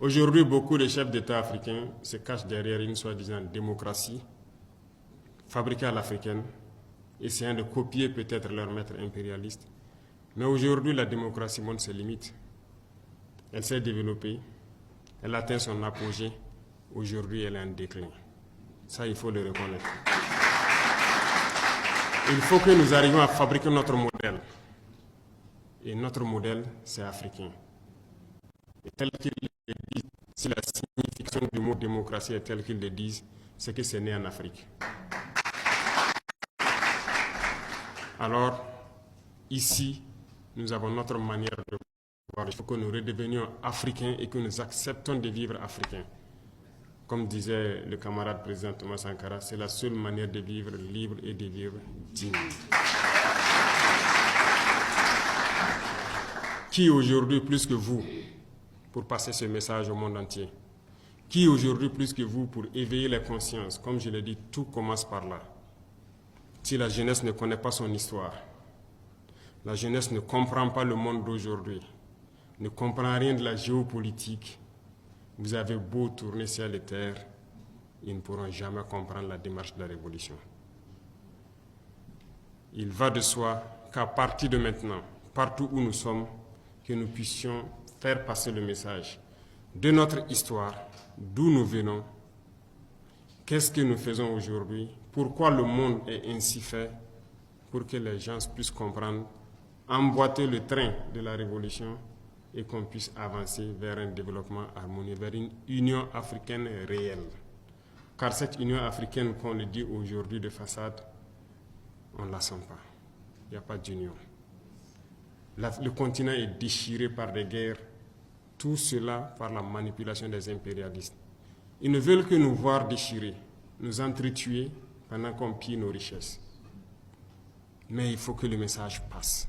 Aujourd'hui, beaucoup de chefs d'État africains se cachent derrière une soi-disant démocratie, fabriquée à l'africaine, essayant de copier peut-être leur maître impérialiste. Mais aujourd'hui, la démocratie montre ses limites. Elle s'est développée, elle atteint son apogée. Aujourd'hui, elle est en déclin. Ça, il faut le reconnaître. Il faut que nous arrivions à fabriquer notre modèle. Et notre modèle, c'est africain. Et tel qu'il le dit, si la signification du mot démocratie est telle qu'ils le disent, c'est que c'est né en Afrique. Alors, ici, nous avons notre manière de voir. Il faut que nous redevenions africains et que nous acceptons de vivre africains. Comme disait le camarade président Thomas Sankara, c'est la seule manière de vivre libre et de vivre digne. Qui aujourd'hui plus que vous pour passer ce message au monde entier? Qui aujourd'hui plus que vous pour éveiller les consciences? Comme je l'ai dit, tout commence par là. Si la jeunesse ne connaît pas son histoire, la jeunesse ne comprend pas le monde d'aujourd'hui, ne comprend rien de la géopolitique, vous avez beau tourner ciel et terre, ils ne pourront jamais comprendre la démarche de la révolution. Il va de soi qu'à partir de maintenant, partout où nous sommes, que nous puissions faire passer le message de notre histoire, d'où nous venons, qu'est-ce que nous faisons aujourd'hui, pourquoi le monde est ainsi fait, pour que les gens puissent comprendre, emboîter le train de la révolution et qu'on puisse avancer vers un développement harmonieux, vers une Union africaine réelle. Car cette Union africaine, qu'on le dit aujourd'hui de façade, on ne la sent pas. Il n'y a pas d'union. Le continent est déchiré par des guerres, tout cela par la manipulation des impérialistes. Ils ne veulent que nous voir déchirés, nous entretuer pendant qu'on pille nos richesses. Mais il faut que le message passe.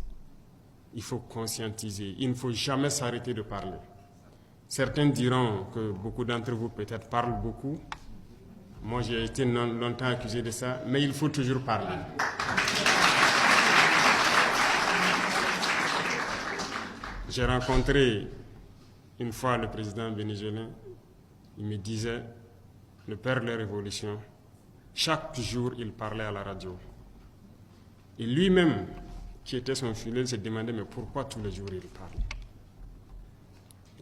Il faut conscientiser. Il ne faut jamais s'arrêter de parler. Certains diront que beaucoup d'entre vous peut-être parlent beaucoup. Moi, j'ai été longtemps accusé de ça, mais il faut toujours parler. J'ai rencontré une fois le président vénézuélien. Il me disait, le père de la révolution, chaque jour il parlait à la radio. Et lui-même, qui était son fidèle, se demandait mais pourquoi tous les jours il parle?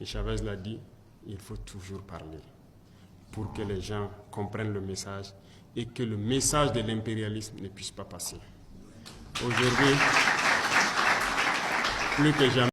Et Chavez l'a dit, il faut toujours parler pour que les gens comprennent le message et que le message de l'impérialisme ne puisse pas passer. Aujourd'hui, plus que jamais,